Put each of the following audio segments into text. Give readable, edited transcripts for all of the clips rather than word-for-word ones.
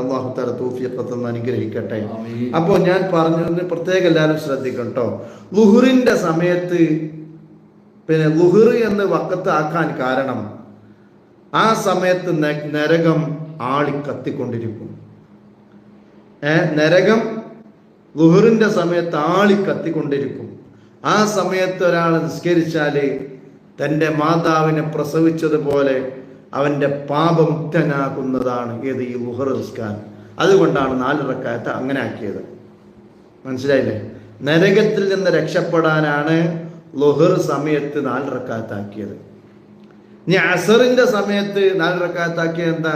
അല്ലാഹു തആല തൗഫീഖ് തന്ന് അനുഗ്രഹിക്കട്ടെ. അപ്പോൾ ഞാൻ പറഞ്ഞതിന് പ്രത്യേകം എല്ലാവരും ശ്രദ്ധിക്കണം കേട്ടോ. ളുഹറിന്റെ സമയത്ത് പിന്നെ ളുഹർ എന്ന് വഖത്ത് ആക്കാൻ കാരണം ആ സമയത്ത് നരകം ആളി കത്തിക്കൊണ്ടിരിക്കും. നരകം ളുഹറിന്റെ സമയത്ത് ആളി കത്തിക്കൊണ്ടിരിക്കും. ആ സമയത്ത് ഒരാൾ നിസ്കരിച്ചാല് തൻ്റെ മാതാവിനെ പ്രസവിച്ചതുപോലെ അവൻ്റെ പാപമുക്തനാകുന്നതാണ് ഏത് ഈ ളുഹർ നിസ്കാരം. അതുകൊണ്ടാണ് 4 റക്അത്ത് അങ്ങനെ ആക്കിയത്. മനസ്സിലായില്ലേ? നരകത്തിൽ നിന്ന് രക്ഷപ്പെടാനാണ് ളുഹർ സമയത്ത് 4 റക്അത്ത് ആക്കിയത്. ഇനി അസറിന്റെ സമയത്ത് 4 റക്അത്ത് ആക്കിയത് എന്താ?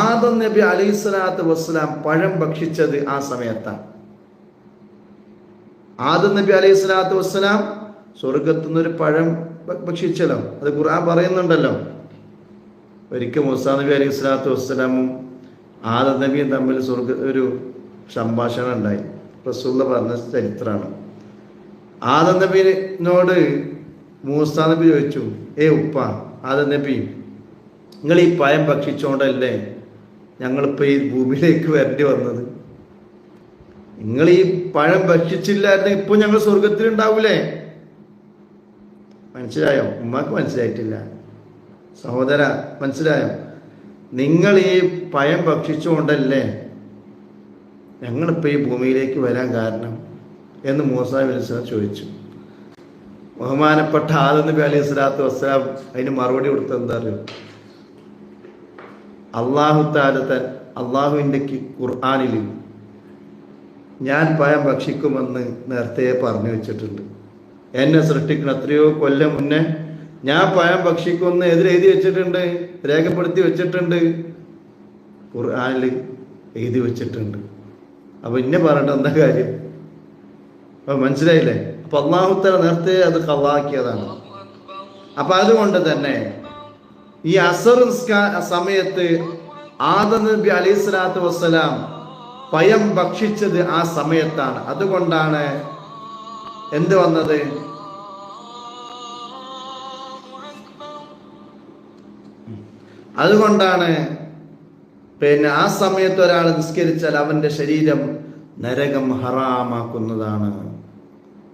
ആദം നബി അലൈഹിസ്സലാത്തു വസ്സലാം പഴം ഭക്ഷിച്ചത് ആ സമയത്താണ്. ആദം നബി അലൈഹിസ്സലാത്തു വസ്സലാം സ്വർഗത്തു നിന്നൊരു പഴം ഭക്ഷിച്ചല്ലോ. അത് ഖുർആൻ പറയുന്നുണ്ടല്ലോ. ഒരിക്കൽ മൂസാ നബി അലൈഹിസ്സലാത്തു വസ്സലാമും ആദം നബിയും തമ്മിൽ ഒരു സംഭാഷണം ഉണ്ടായി. റസൂലുള്ള പറഞ്ഞ ചരിത്രമാണ്. ആദം നബിനോട് മൂസാ നബി ചോദിച്ചു, ഉപ്പ ആദം നബി, നിങ്ങൾ ഈ പഴം ഭക്ഷിച്ചോണ്ടല്ലേ ഞങ്ങളിപ്പോൾ ഈ ഭൂമിയിലേക്ക് വരേണ്ടി വന്നത്? നിങ്ങൾ ഈ പഴം ഭക്ഷിച്ചില്ലായിരുന്നെങ്കിൽ ഇപ്പോൾ ഞങ്ങൾ സ്വർഗത്തിലുണ്ടാവൂലേ? മനസ്സിലായോ? ഉമ്മാക്ക് മനസ്സിലായിട്ടില്ല. സഹോദര മനസ്സിലായോ? നിങ്ങൾ ഈ പഴം ഭക്ഷിച്ചുകൊണ്ടല്ലേ ഞങ്ങളിപ്പോൾ ഈ ഭൂമിയിലേക്ക് വരാൻ കാരണം എന്ന് മൂസാ നബി അലൈഹി സ്വലാം ചോദിച്ചു. ബഹുമാനപ്പെട്ട ആദം നബി അലൈഹി സ്വലാത്തു വസ്സലാം അതിന് മറുപടി കൊടുത്തത് എന്താ അറിയോ? അള്ളാഹുവിൻ്റെ ഖുർആനിൽ ഞാൻ പഴം ഭക്ഷിക്കുമെന്ന് നേരത്തെ പറഞ്ഞു വെച്ചിട്ടുണ്ട്. എന്നെ സൃഷ്ടിക്കണം എത്രയോ കൊല്ലം മുന്നേ ഞാൻ പഴം ഭക്ഷിക്കുമെന്ന് എഴുതി വെച്ചിട്ടുണ്ട്, രേഖപ്പെടുത്തി വെച്ചിട്ടുണ്ട്, ഖുർആനിൽ എഴുതി വെച്ചിട്ടുണ്ട്. അപ്പൊ ഇന്നെ പറഞ്ഞിട്ട് എന്താ കാര്യം? അപ്പൊ മനസ്സിലായില്ലേ? അപ്പൊ അല്ലാഹു തആല നേരത്തെ അത് ഖളാക്കിയതാണ്. അപ്പൊ അതുകൊണ്ട് തന്നെ ഈ അസർ സമയത്ത് ആദം നബി അലൈഹിസ്സലാത്തു വസ്സലാം പഴം ഭക്ഷിച്ചത് ആ സമയത്താണ്. അതുകൊണ്ടാണ് എന്ത് വന്നത്? അതുകൊണ്ടാണ് പിന്നെ ആ സമയത്ത് ഒരാൾ നിസ്കരിച്ചാൽ അവന്റെ ശരീരം നരകം ഹറാമാക്കുന്നതാണ്.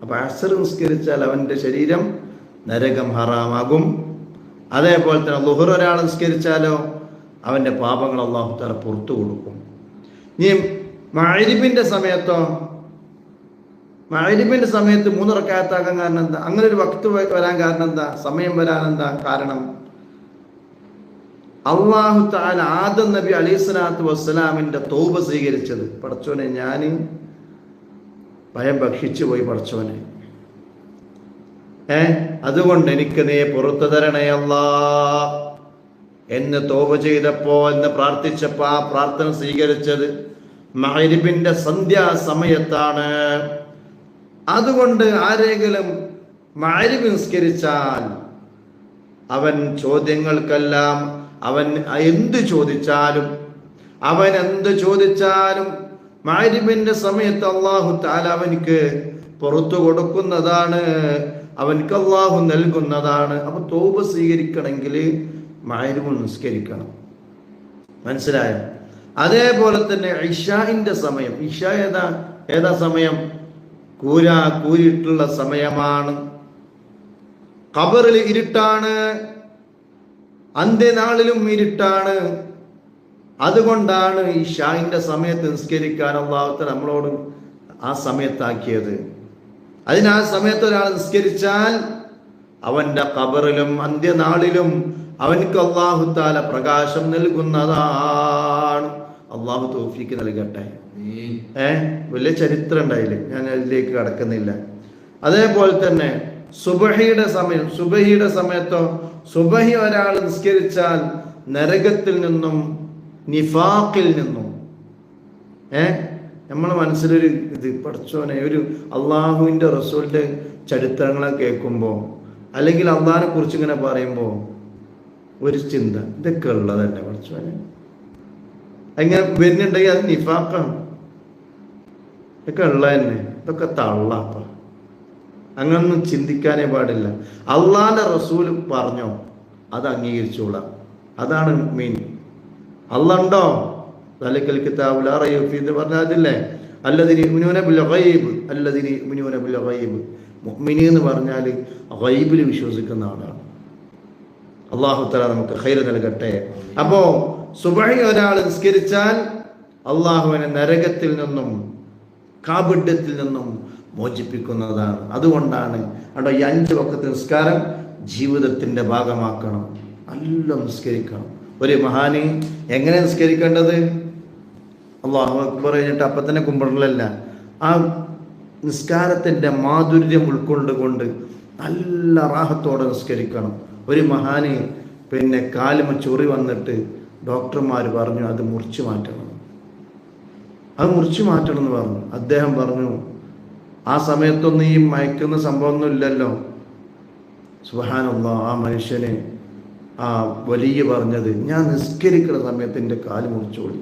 അപ്പൊ അസർ നിസ്കരിച്ചാൽ അവന്റെ ശരീരം നരകം ഹറാമാകും. അതേപോലെ തന്നെ ളുഹർ ഒരാൾ നിസ്കരിച്ചാലോ അവന്റെ പാപങ്ങൾ അല്ലാഹു തആല പുറത്തു കൊടുക്കും. ഇനി മഗ്‌രിബിന്റെ സമയത്തോ? മഗ്‌രിബിന്റെ സമയത്ത് 3 റക്അത്താകാൻ കാരണം എന്താ? അങ്ങനെ ഒരു വക്ത് വരാൻ കാരണം എന്താ? സമയം വരാൻ എന്താ കാരണം? അല്ലാഹു തആല ആദം നബി അലൈഹിസ്സലാത്തു വസ്സലാമിന്റെ തൗബ സ്വീകരിച്ചത്. പടച്ചോനെ, ഞാൻ പഴം ഭക്ഷിച്ചു പോയി പടച്ചോനെ, അതുകൊണ്ട് എനിക്ക് നീ പുറത്തു തരണേ അല്ലാ എന്ന് തൗബ ചെയ്തപ്പോ, എന്ന് പ്രാർത്ഥിച്ചപ്പോ ആ പ്രാർത്ഥന സ്വീകരിച്ചത് മഗ്‌രിബിന്റെ സന്ധ്യാസമയത്താണ്. അതുകൊണ്ട് ആരെങ്കിലും മഗ്‌രിബ് നിസ്കരിച്ചാൽ അവൻ ചോദ്യങ്ങൾക്കെല്ലാം അവൻ എന്ത് ചോദിച്ചാലും മഗ്‌രിബിന്റെ സമയത്ത് അല്ലാഹു തആല അവനിക്ക് പുറത്തു കൊടുക്കുന്നതാണ്, അവൻക്ക് അല്ലാഹു നൽകുന്നതാണ്. അപ്പൊ തൗബ സ്വീകരിക്കണമെങ്കിൽ മഗ്‌രിബ് നിസ്കരിക്കണം. മനസ്സിലായോ? അതേപോലെ തന്നെ ഇശാഇന്റെ സമയം. ഇശ ഏതാ സമയം? കൂരിട്ടുള്ള സമയമാണ്. ഖബറിൽ ഇരുട്ടാണ്, അന്ത്യനാളിലും ഇരുട്ടാണ്. അതുകൊണ്ടാണ് ഇശാഇന്റെ സമയത്ത് നിസ്കരിക്കാൻ അല്ലാഹു തആല നമ്മളോട് ആ സമയത്താക്കിയത്. അതിന് ആ സമയത്ത് ഒരാൾ നിസ്കരിച്ചാൽ അവന്റെ ഖബറിലും അന്ത്യനാളിലും അവൻക്ക് അല്ലാഹു തആല പ്രകാശം നൽകുന്നതാണ്. അല്ലാഹു തൗഫീഖ് നൽകട്ടെ. വലിയ ചരിത്രം ഉണ്ടായില്ലേ, ഞാൻ അതിലേക്ക് കടക്കുന്നില്ല. അതേപോലെ തന്നെ സുബഹിയുടെ സമയത്തോ? സുബഹി ഒരാൾ നിസ്കരിച്ചാൽ നരകത്തിൽ നിന്നും നിഫാഖിൽ നിന്നും നമ്മളെ മനസ്സിലൊരു ഇത്, പടച്ചോനെ, ഒരു അള്ളാഹുവിൻ്റെ റസൂലിന്റെ ചരിത്രങ്ങളെ കേൾക്കുമ്പോൾ അല്ലെങ്കിൽ അള്ളാഹിനെ കുറിച്ച് ഇങ്ങനെ പറയുമ്പോൾ ഒരു ചിന്ത, ഇതൊക്കെ ഉള്ളതന്നെ പടച്ചോനെ, അങ്ങനെ വരുന്നുണ്ടെങ്കിൽ അത് നിഫാഖാണ്. ഇതൊക്കെ ഉള്ളത് തന്നെ, ഇതൊക്കെ തള്ളാപ്പ. അങ്ങനൊന്നും ചിന്തിക്കാനേ പാടില്ല. അള്ളാന്റെ റസൂൽ പറഞ്ഞോ അത് അംഗീകരിച്ചോളാം. അതാണ് മീൻ. അള്ളാഹ് ഉണ്ടോ? ദാലിക്കൽ കിതാബു ലാ റൈബ ഫീഹി എന്ന് പറഞ്ഞാൽ അല്ലദീന യുമിനൂന ബിൽ ഗൈബ്, അല്ലദീന യുമിനൂന ബിൽ ഗൈബ്. മുഅ്മിനീ എന്ന് പറഞ്ഞാൽ ഗൈബിൽ വിശ്വസിക്കുന്ന ആളാണ്. അല്ലാഹു തആല നമുക്ക് ഖൈർ നൽകട്ടെ. അപ്പോൾ സുബ്ഹി ഒരാൾ നിസ്കരിച്ചാൽ അള്ളാഹുവിനെ നരകത്തിൽ നിന്നും കാപഢ്യത്തിൽ നിന്നും മോചിപ്പിക്കുന്നതാണ്. അതുകൊണ്ടാണ് അവിടെ ഈ 5 വഖത്ത് നിസ്കാരം ജീവിതത്തിൻ്റെ ഭാഗമാക്കണം. നല്ല നിസ്കരിക്കണം. ഒരു മഹാന് എങ്ങനെ നിസ്കരിക്കേണ്ടത്? അല്ലാഹു അക്ബർ കഴിഞ്ഞിട്ട് അപ്പം തന്നെ കുമ്പിടലല്ല. ആ നിസ്കാരത്തിൻ്റെ മാധുര്യം ഉൾക്കൊണ്ടുകൊണ്ട് നല്ല റാഹത്തോടെ നിസ്കരിക്കണം. ഒരു മഹാന് കാലുമ ചൊറി വന്നിട്ട് ഡോക്ടർമാർ പറഞ്ഞു അത് മുറിച്ചു മാറ്റണം, അത് മുറിച്ചു മാറ്റണം എന്ന് പറഞ്ഞു. അദ്ദേഹം പറഞ്ഞു ആ സമയത്തൊന്നും ഈ മയക്കുന്ന സംഭവമൊന്നും ഇല്ലല്ലോ. സുബ്ഹാനല്ലാഹ്, ആ മനുഷ്യന് ആ വലിയ പറഞ്ഞത്, ഞാൻ നിസ്കരിക്കുന്ന സമയത്ത് എൻ്റെ കാല് മുറിച്ചോളി,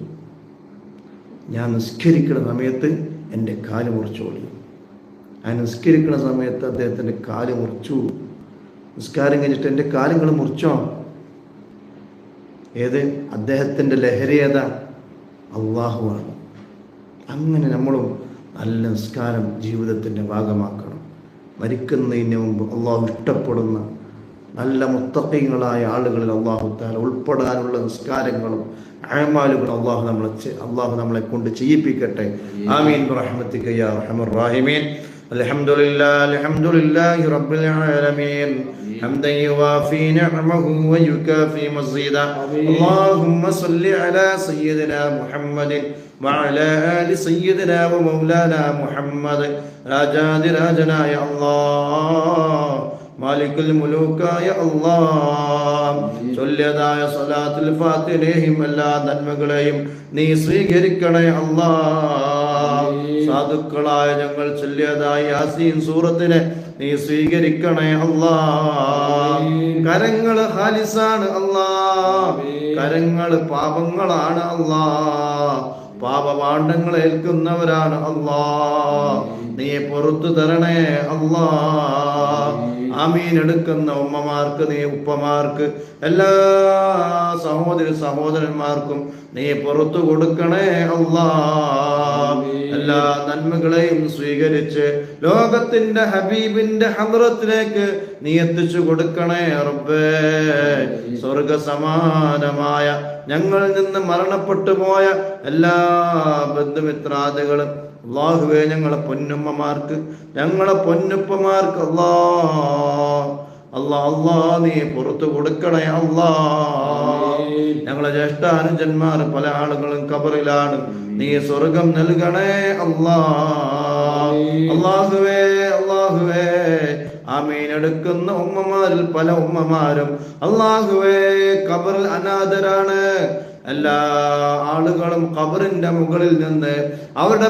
ഞാൻ നിസ്കരിക്കുന്ന സമയത്ത് എൻ്റെ കാല് മുറിച്ചോളി. ആ നിസ്കരിക്കുന്ന സമയത്ത് അദ്ദേഹത്തിൻ്റെ കാല് മുറിച്ചു. നിസ്കാരം കഴിഞ്ഞിട്ട് എൻ്റെ കാലുകൾ മുറിച്ചോ? ഏത്? അദ്ദേഹത്തിൻ്റെ ലഹരി ഏതാ? അള്ളാഹുവാണ്. അങ്ങനെ നമ്മളും നല്ല നിസ്കാരം ജീവിതത്തിൻ്റെ ഭാഗമാക്കണം. മരിക്കുന്നതിന് മുമ്പ് അള്ളാഹു ഇഷ്ടപ്പെടുന്ന നല്ല മുത്തഖീങ്ങളായ ആളുകളിൽ അള്ളാഹു തആല ഉൾപ്പെടാനുള്ള നിസ്കാരങ്ങളും അഅമാലുകളും അള്ളാഹു നമ്മളെ കൊണ്ട് ചെയ്യിപ്പിക്കട്ടെ. ആമീൻ ബിറഹ്മതിക യാ അർഹമർ റഹീമീൻ. അൽഹംദുലില്ലാഹി റബ്ബിൽ ആലമീൻ حمدا يوافي نعمه ويكافي مزيدا. اللهم صل على سيدنا محمد وعلى آل سيدنا ومولانا محمد. രാജാതിരാജനാ യാ അല്ലാഹ്, മാലിക്കുൽ മുലൂക്കായ അല്ലാഹ്, ചൊല്ലിയതായ സ്വലാത്തുൽ ഫാത്തിഹയും എല്ലാ നന്മകളെയും നീ സ്വീകരിക്കണേ അല്ലാഹ്. സാധുക്കളായ ഞങ്ങൾ ചൊല്ലിയതായ യാസീൻ സൂറത്തിനെ നീ സ്വീകരിക്കണേ അല്ലാഹ്. കരങ്ങൾ ഖാലിസാണ് അല്ലാഹ്, കരങ്ങൾ പാപങ്ങളാണ് അല്ലാഹ്, പാപപാണ്ഡങ്ങൾ ഏൽക്കുന്നവരാണ് അല്ലാഹ്. നീ പുറത്തു തരണേ അല്ലാഹ്. ആമീൻ. എടുക്കുന്ന ഉമ്മമാർക്ക്, നീ ഉപ്പമാർക്ക്, എല്ലാ സഹോദരന്മാർക്കും നീ പുറത്തു കൊടുക്കണേ അല്ലാഹ്. എല്ലാ നന്മകളെയും സ്വീകരിച്ച് ലോകത്തിന്റെ ഹബീബിന്റെ ഹദ്റത്തിലേക്ക് നീ എത്തിച്ചു കൊടുക്കണേ റബ്ബേ. സ്വർഗ സമാനമായ ഞങ്ങളിൽ നിന്ന് മരണപ്പെട്ടു പോയ എല്ലാ ബന്ധുമിത്രാദികളും അല്ലാഹുവേ, ഞങ്ങളെ പൊന്നുമ്മമാർക്ക്, ഞങ്ങളെ പൊന്നുപ്പമാർക്ക് അല്ലാഹ് നീ പുറത്തു കൊടുക്കണേ അല്ലാഹ്. ഞങ്ങളെ ജ്യേഷ്ഠാനുജന്മാർ പല ആളുകളും ഖബറിലാണ്, നീ സ്വർഗം നൽകണേ അല്ലാഹുവേ. ആമീൻ. എടുക്കുന്ന ഉമ്മമാരിൽ പല ഉമ്മമാരും അല്ലാഹുവേ ഖബറിൽ അനാഥരാണ്. എല്ലാ ആളുകളും ഖബറിന്റെ മുകളിൽ നിന്ന് അവരുടെ